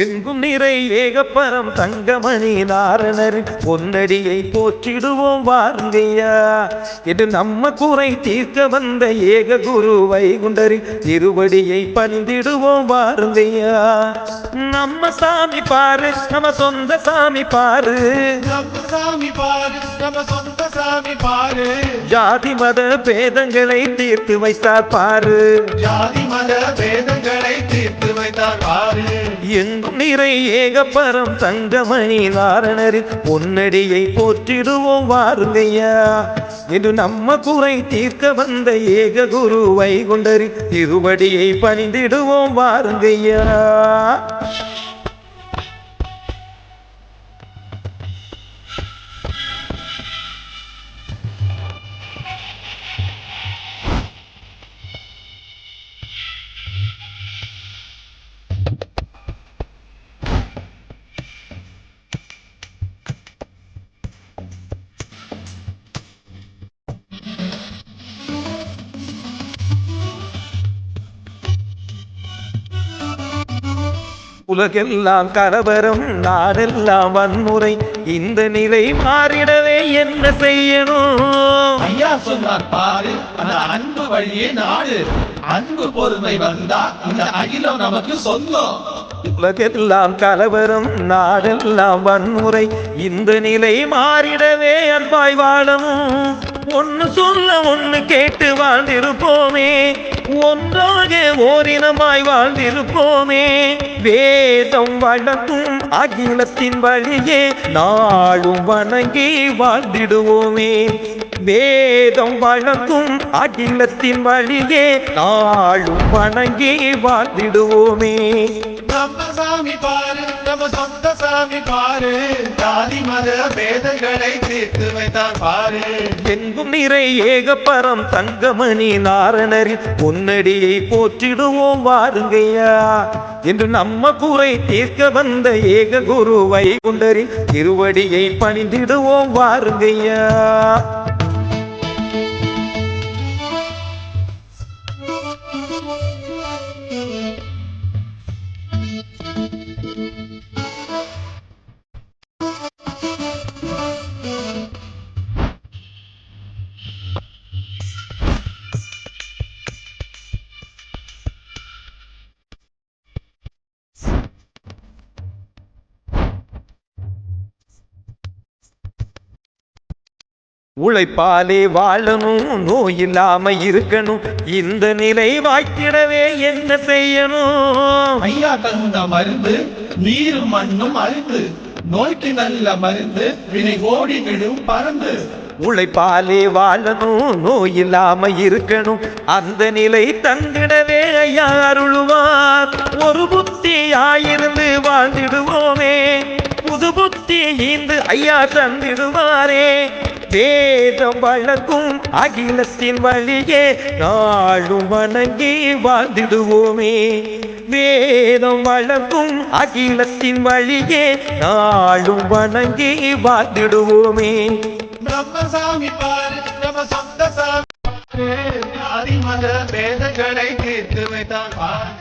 எங்கும் நிறை ஏகப்பரம் தங்கமணி நாரணர் பொன்னடியை போற்றிடுவோம் வாருங்கய்யா. இது நம்ம குறை தீர்க்க வந்த ஏக குரு வைகுண்டரி திருவடியை பணிந்திடுவோம் வாருங்கய்யா. நம்ம சாமி பாரு, நம்ம சொந்த சாமி பாரு, நம்ம சாமி பாரு, நம்ம சொந்த சாமி பாரு. ஜாதி மத பேதங்களை தீர்த்து வைத்தார் பாரு, ஜாதி மத பேதங்களை தீர்த்து வைத்தார் பாரு. எங்கும் நிறை ஏகப்பரம் தங்கமணி நாரணரின் பொன்னடியை போற்றிடுவோம் வாருங்கய்யா. இது நம்ம குறை தீர்க்க வந்த ஏக குரு வைகுண்டரி திருவடியை பணிந்திடுவோம் வாருங்கய்யா. உலகெல்லாம் கலவரம், நாடெல்லாம் வன்முறை, இந்த நிலை மாறிடவே என்ன செய்யணும்? ஐயா சொன்னார் பாரு, அந்த அன்பு வழியே நாடு. அன்பு பொறுமை வந்தா இந்த அகிலம் நமக்கு சொந்தம். உலகெல்லாம் கலவரம், நாடெல்லாம் வன்முறை, இந்த நிலை மாறிடவே அன்பாய் வாழணும். ஒன்னு சொல்ல ஒன்னு கேட்டு வாழ்ந்திருப்போமே, ஒன்றாக ஓரினமாய் வாழ்ந்திருப்போமே. வேதம் வளர்க்கும் அகிலத்தின் வழியே நாளும் வணங்கி வாழ்ந்திடுவோமே. வேதம் வளர்க்கும் அகிலத்தின் வழியே நாளும் வணங்கி வாழ்ந்திடுவோமே. நம்ம சாமி பாரு, நம்ம சொந்த சாமி பாரு, ஜாதி மத பேதங்களை தீர்த்து வைத்தார் பாரு. எங்கும் நிறை ஏகப்பரம் தங்கமணி நாரணரின் பொன்னடியை போற்றிடுவோம் வாருங்கய்யா. என்று நம்ம குறை தீர்க்க வந்த ஏக குரு வைகுண்டரி திருவடியை பணிந்திடுவோம் வாருங்கய்யா. உழைப்பாலே வாழணும், நோயில்லாம இருக்கணும், இந்த நிலை வாய்த்திடவே என்ன செய்யணும்? ஐயா தந்த மருந்து நீரும் மண்ணும் அருந்து, நோய்க்கு நல்ல மருந்து வினை ஓடி விடும் பறந்து. உழைப்பாலே வாழணும், நோயில்லாம இருக்கணும், அந்த நிலை தந்திடவே ஐயா அருளுவார். ஒரு புத்தியாயிருந்து வாழ்ந்திடுவோமே, புது புத்தி ஈந்து ஐயா தந்திடுவாரே. வேதம் வளர்க்கும் அகிலத்தின் வழியே நாளும் வணங்கி வாழ்ந்திடுவோமே. வேதம் வளர்க்கும் அகிலத்தின் வழியே நாளும் வணங்கி வாழ்ந்திடுவோமே. நம்ம சாமி பாரு, நம்ம சொந்த சாமி பாரு, ஜாதி மத பேதங்களை தீர்த்து வைத்தார் பாரு.